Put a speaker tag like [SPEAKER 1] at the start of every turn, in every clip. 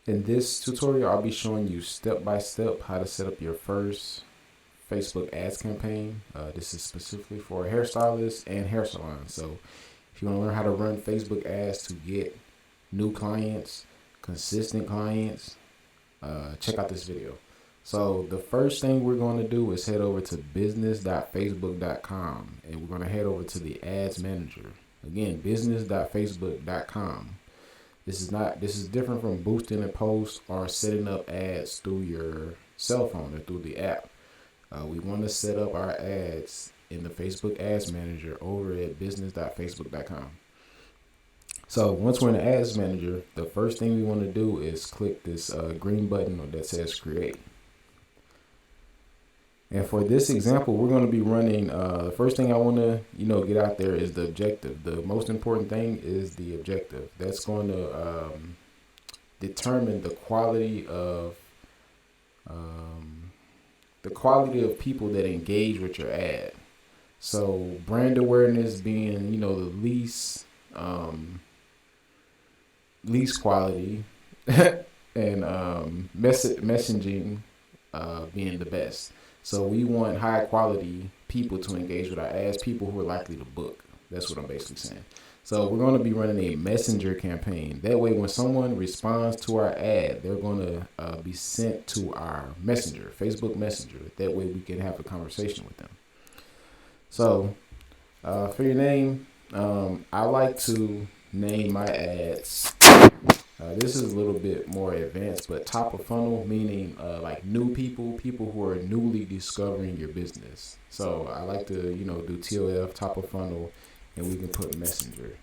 [SPEAKER 1] In this tutorial, I'll be showing you step by step how to set up your first Facebook ads campaign. This is specifically for hairstylists and hair salons. So if you want to learn how to run Facebook ads to get new clients, consistent clients, check out this video. So the first thing we're going to do is head over to business.facebook.com, and we're going to head over to the ads manager. Again, business.facebook.com. This is different from boosting a post or setting up ads through your cell phone or through the app. We want to set up our ads in the Facebook Ads Manager over at business.facebook.com. So once we're in the Ads Manager, the first thing we want to do is click this green button that says Create. And for this example, we're going to be running, the first thing I want to, get out there is the objective. The most important thing is the objective. That's going to determine the quality of people that engage with your ad. So brand awareness being, the least quality, and messaging being the best. So we want high quality people to engage with our ads, people who are likely to book. That's what I'm basically saying. So we're going to be running a messenger campaign. That way, when someone responds to our ad, they're going to be sent to our messenger, Facebook Messenger. That way we can have a conversation with them. So for your name, I like to name my ads. This is a little bit more advanced, but top of funnel, meaning like new people who are newly discovering your business. So I like to, do TOF, top of funnel, and we can put messenger.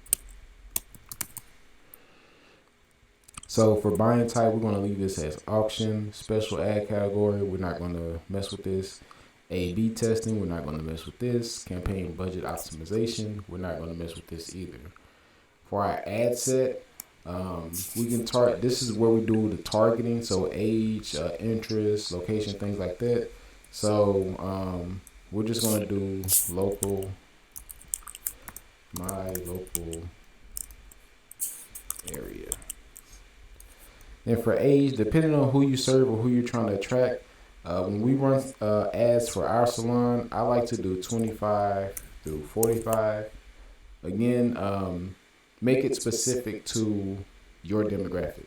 [SPEAKER 1] So for buying type, we're going to leave this as auction. Special ad category, we're not going to mess with this. A/B testing, we're not going to mess with this. Campaign budget optimization, we're not going to mess with this either. For our ad set, we can target. This is where we do the targeting, so age, interest, location, things like that. So we're just going to do my local area. And for age, depending on who you serve or who you're trying to attract, when we run ads for our salon, I like to do 25 through 45. Again, make it specific to your demographic.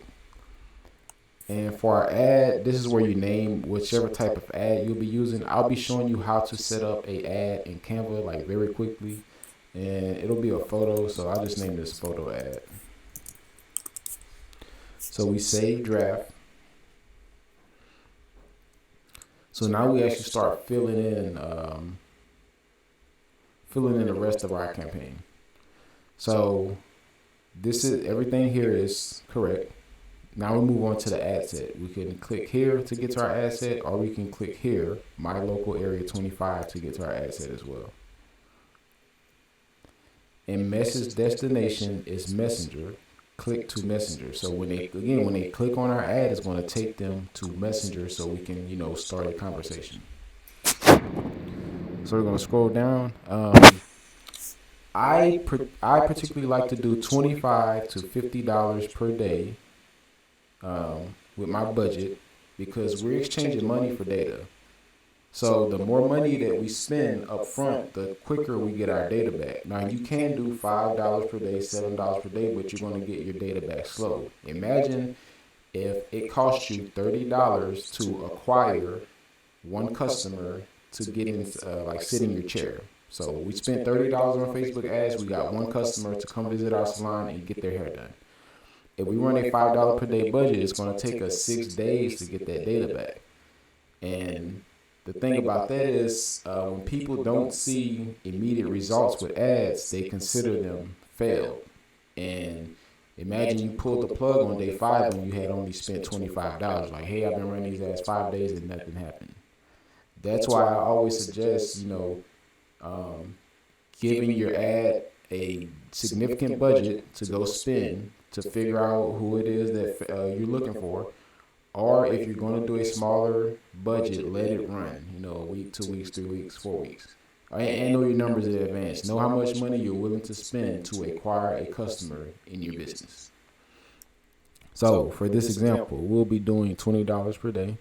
[SPEAKER 1] And for our ad, this is where you name whichever type of ad you'll be using. I'll be showing you how to set up a ad in Canva like very quickly. And it'll be a photo, so I'll just name this photo ad. So we save draft. So now we actually start filling in the rest of our campaign. So this is everything here is correct. Now we move on to the ad set. We can click here to get to our ad set, or we can click here, my local area 25, to get to our ad set as well. And message destination is messenger. Click to messenger. So when they click on our ad, it's going to take them to messenger, so we can start a conversation. So we're going to scroll down. I particularly like to do $25 to $50 per day with my budget, because we're exchanging money for data. So the more money that we spend up front, the quicker we get our data back. Now you can do $5 per day, $7 per day, but you're going to get your data back slow. Imagine if it costs you $30 to acquire one customer to get in, like sit in your chair. So we spent $30 on Facebook ads. We got one customer to come visit our salon and get their hair done. If we run a $5 per day budget, it's going to take us 6 days to get that data back. And the thing about that is when people don't see immediate results with ads, they consider them failed. And imagine you pulled the plug on day 5 when you had only spent $25. Like, hey, I've been running these ads 5 days and nothing happened. That's why I always suggest, giving your ad a significant budget to go spend to figure out who it is that you're looking for. Or if you're going to do a smaller budget, let it run, a week, 2 weeks, 3 weeks, 4 weeks. And know your numbers in advance. Know how much money you're willing to spend to acquire a customer in your business. So for this example, we'll be doing $20 per day.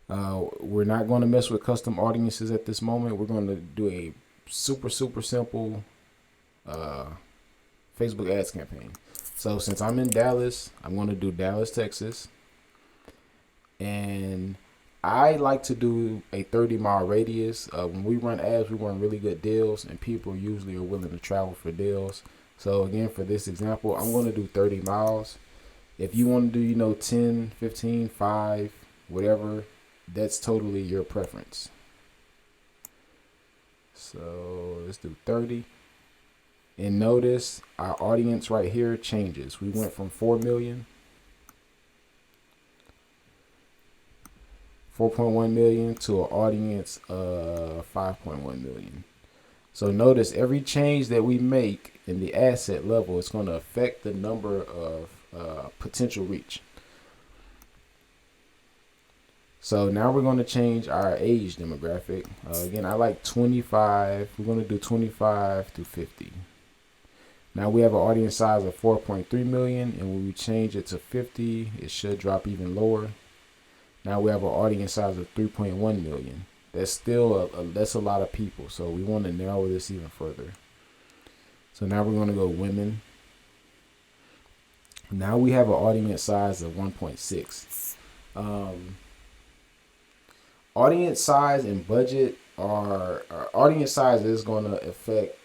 [SPEAKER 1] We're not going to mess with custom audiences at this moment. We're going to do a super simple Facebook ads campaign. So since I'm in Dallas, I'm going to do Dallas, Texas. And I like to do a 30-mile radius. When we run ads, we run really good deals, and people usually are willing to travel for deals. So again, for this example, I'm going to do 30 miles. If you want to do, 10, 15, 5, whatever, that's totally your preference. So let's do 30. And notice our audience right here changes. We went from 4 million, 4.1 million to an audience of 5.1 million. So notice every change that we make in the asset level is going to affect the number of potential reach. So now we're going to change our age demographic. Again, I like 25. We're going to do 25 to 50. Now we have an audience size of 4.3 million, and when we change it to 50, it should drop even lower. Now we have an audience size of 3.1 million. That's still that's a lot of people, so we want to narrow this even further. So now we're going to go women. Now we have an audience size of 1.6. Audience size and budget audience size is going to affect,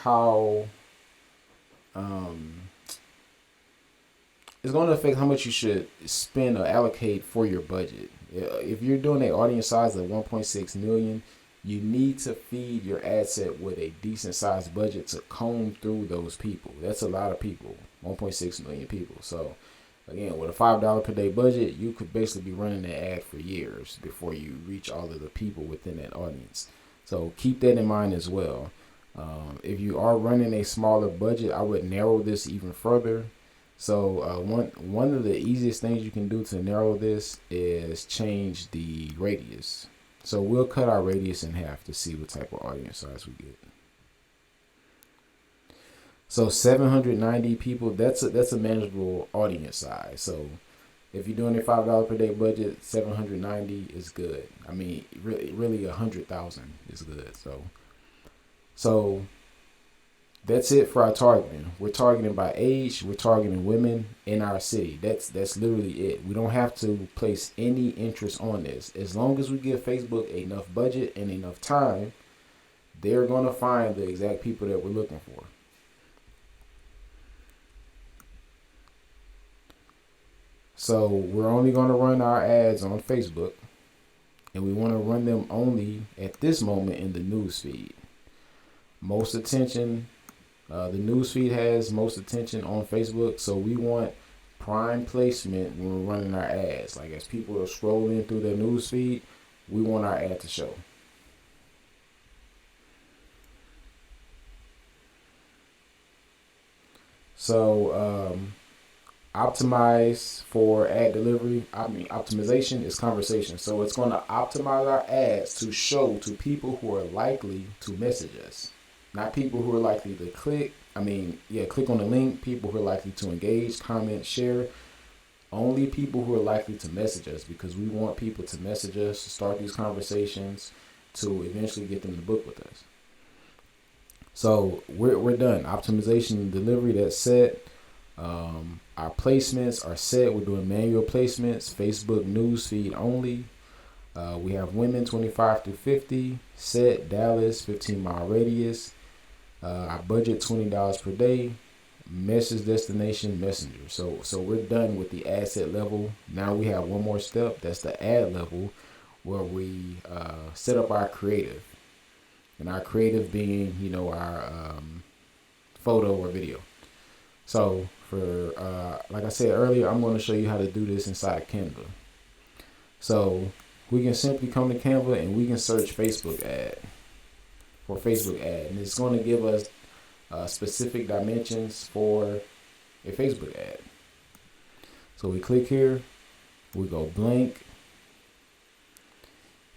[SPEAKER 1] how it's going to affect how much you should spend or allocate for your budget. If you're doing an audience size of 1.6 million, you need to feed your ad set with a decent sized budget to comb through those people. That's a lot of people, 1.6 million people. So again, with a $5 per day budget, you could basically be running that ad for years before you reach all of the people within that audience. So keep that in mind as well. If you are running a smaller budget, I would narrow this even further. So one of the easiest things you can do to narrow this is change the radius. So we'll cut our radius in half to see what type of audience size we get. So 790 people, that's a manageable audience size. So if you're doing a $5 per day budget, 790 is good. I mean, really 100,000 is good. So that's it for our targeting. We're targeting by age. We're targeting women in our city. That's literally it. We don't have to place any interest on this. As long as we give Facebook enough budget and enough time, they're going to find the exact people that we're looking for. So we're only going to run our ads on Facebook, and we want to run them only at this moment in the news feed. Most attention. The newsfeed has most attention on Facebook, so we want prime placement when we're running our ads. Like as people are scrolling through their newsfeed, we want our ad to show. So optimize for ad delivery. Optimization is conversation. So it's going to optimize our ads to show to people who are likely to message us. Not people who are likely to click on the link, people who are likely to engage, comment, share. Only people who are likely to message us, because we want people to message us, to start these conversations, to eventually get them to book with us. So we're done. Optimization and delivery, that's set. Our placements are set. We're doing manual placements, Facebook news feed only. We have women 25 to 50, set, Dallas, 15-mile radius. Our budget $20 per day, message destination, messenger. So we're done with the ad set level. Now we have one more step. That's the ad level, where we set up our creative. And our creative being, our photo or video. So for like I said earlier, I'm going to show you how to do this inside Canva. So we can simply come to Canva and we can search Facebook ad. For Facebook ad, and it's going to give us specific dimensions for a Facebook ad. So we click here, we go blank,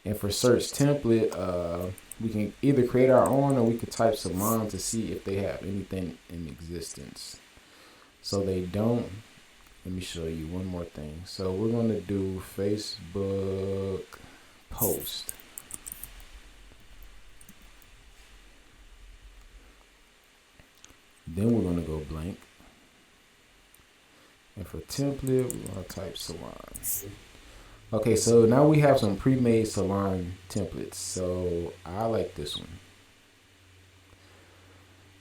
[SPEAKER 1] and for search template, we can either create our own or we could type Salon to see if they have anything in existence. so they don't. Let me show you one more thing. So we're going to do Facebook post. Then we're going to go blank. And for template, we're going to type salon. Okay, so now we have some pre-made salon templates. So I like this one.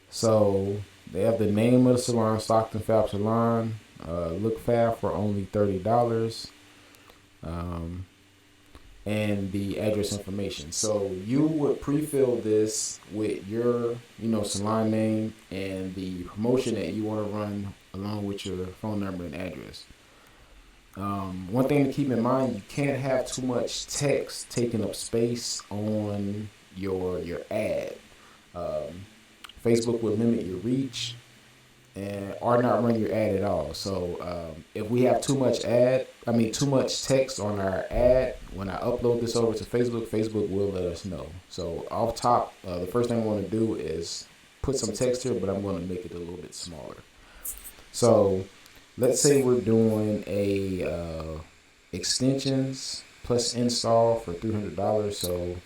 [SPEAKER 1] So they have the name of the salon, Stockton Fab Salon. Look fab for only $30. And the address information. So you would pre-fill this with your, salon name and the promotion that you want to run along with your phone number and address. One thing to keep in mind, you can't have too much text taking up space on your ad. Facebook will limit your reach or not run your ad at all. So if we have too much text on our ad, when I upload this over to Facebook, Facebook will let us know. So off top, the first thing I want to do is put some text here, but I'm going to make it a little bit smaller. So let's say we're doing a extensions plus install for $300. So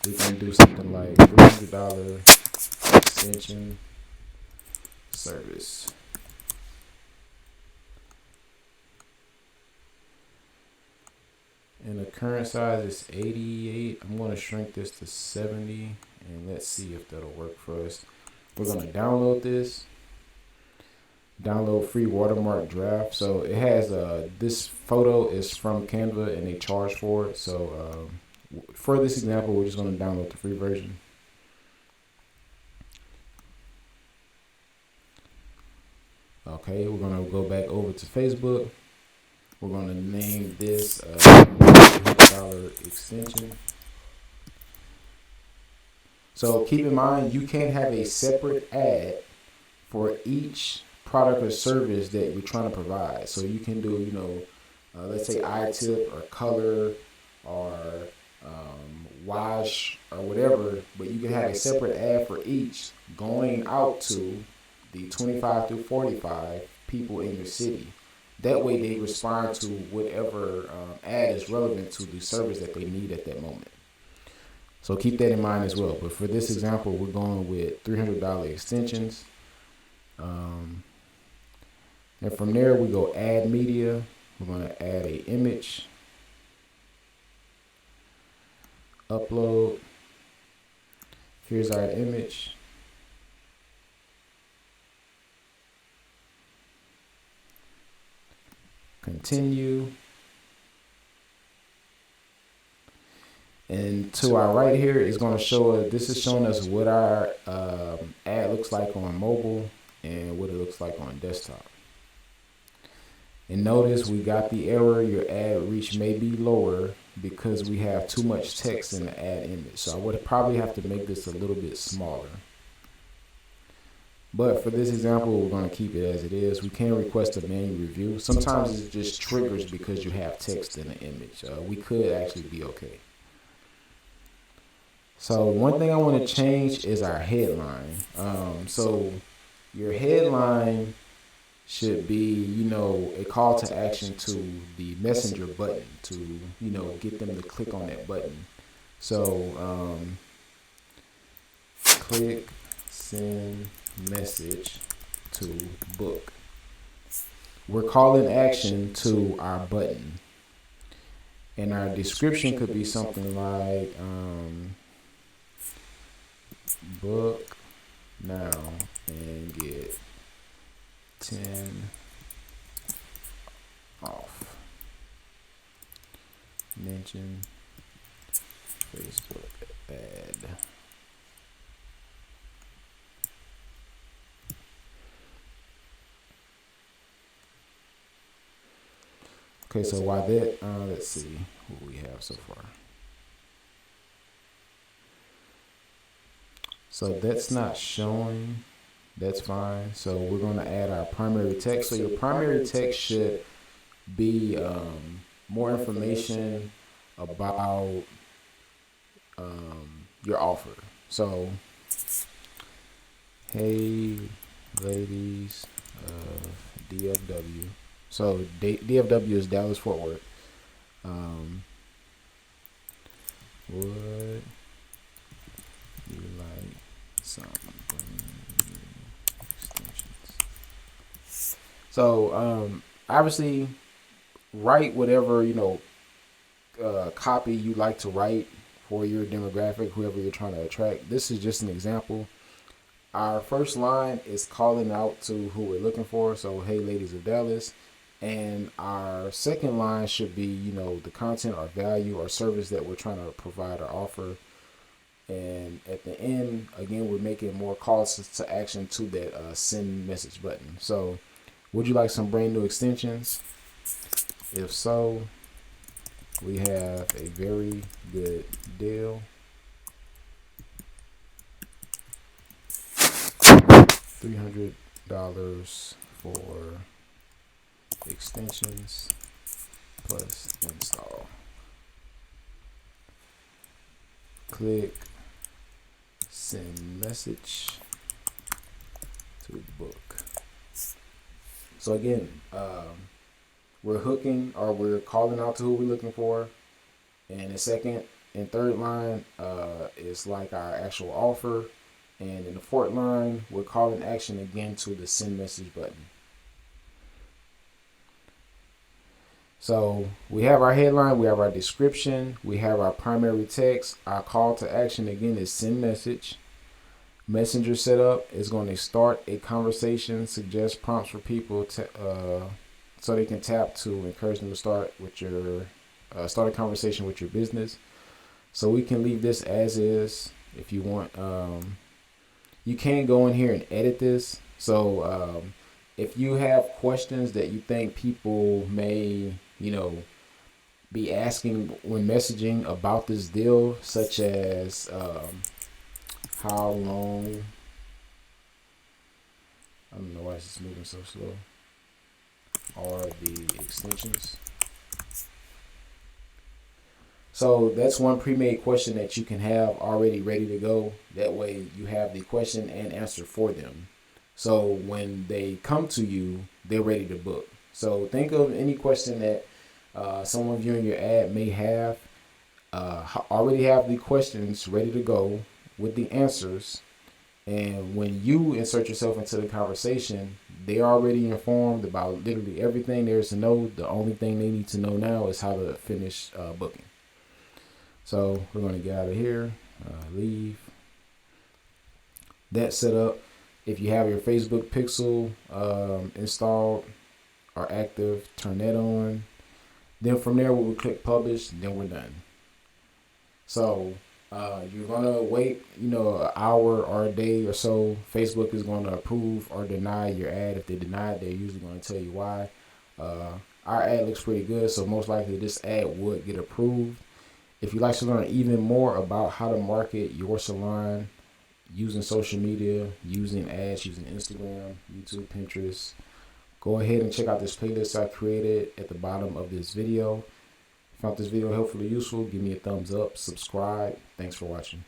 [SPEAKER 1] we can do something like $300 extension service. And the current size is 88. I'm going to shrink this to 70 and let's see if that'll work for us. We're going to download this. Download free watermark draft. So it has this photo is from Canva and they charge for it. So for this example, we're just going to download the free version. Okay, we're going to go back over to Facebook. We're going to name this $100 extension. So keep in mind, you can't have a separate ad for each product or service that you're trying to provide. So you can do, let's say eye tip or color or wash or whatever, but you can have a separate ad for each going out to the 25 through 45 people in your city. That way they respond to whatever ad is relevant to the service that they need at that moment. So keep that in mind as well. But for this example, we're going with $300 extensions. And from there, we go add media. We're going to add an image. Upload. Here's our image. Continue. And to our right here is going to show us, this is showing us what our ad looks like on mobile and what it looks like on desktop. And notice we got the error, your ad reach may be lower because we have too much text in the ad image. So I would probably have to make this a little bit smaller. But for this example, we're going to keep it as it is. We can request a manual review. Sometimes it just triggers because you have text in the image. We could actually be okay. So one thing I want to change is our headline. So your headline should be, a call to action to the messenger button to, get them to click on that button. So click, send message to book. We're calling action to our button. And our description could be something like book now and get 10 off. Mention Facebook ad. Okay, so while that, let's see what we have so far. So that's not showing. That's fine. So we're going to add our primary text. So your primary text should be more information about your offer. So, hey, ladies of DFW. So DFW is Dallas Fort Worth. Would you like some extensions? So obviously, write whatever copy you like to write for your demographic, whoever you're trying to attract. This is just an example. Our first line is calling out to who we're looking for. So, hey, ladies of Dallas. And our second line should be, the content or value or service that we're trying to provide or offer. And at the end, again, we're making more calls to action to that send message button. So, would you like some brand new extensions? If so, we have a very good deal. $300 for extensions plus install. Click send message to book. So again, we're hooking or we're calling out to who we're looking for. And the second and third line is like our actual offer. And in the fourth line, we're calling action again to the send message button. So we have our headline, we have our description, we have our primary text. Our call to action again is send message. Messenger setup is going to start a conversation, suggest prompts for people to, so they can tap to encourage them to start a conversation with your business. So we can leave this as is if you want. You can go in here and edit this. So if you have questions that you think people may, be asking when messaging about this deal, such as how long, I don't know why it's moving so slow, are the extensions. So that's one pre-made question that you can have already ready to go. That way you have the question and answer for them. So when they come to you, they're ready to book. So think of any question that someone viewing your ad may have. Already have the questions ready to go with the answers. And when you insert yourself into the conversation, they're already informed about literally everything there is to know. The only thing they need to know now is how to finish booking. So we're going to get out of here, leave. That set up. If you have your Facebook pixel installed or active, turn that on. Then from there, we will click publish. Then we're done. So you're going to wait, an hour or a day or so. Facebook is going to approve or deny your ad. If they deny it, they're usually going to tell you why. Our ad looks pretty good, so most likely this ad would get approved. If you'd like to learn even more about how to market your salon using social media, using ads, using Instagram, YouTube, Pinterest, go ahead and check out this playlist I created at the bottom of this video. If you found this video helpful or useful, give me a thumbs up, subscribe. Thanks for watching.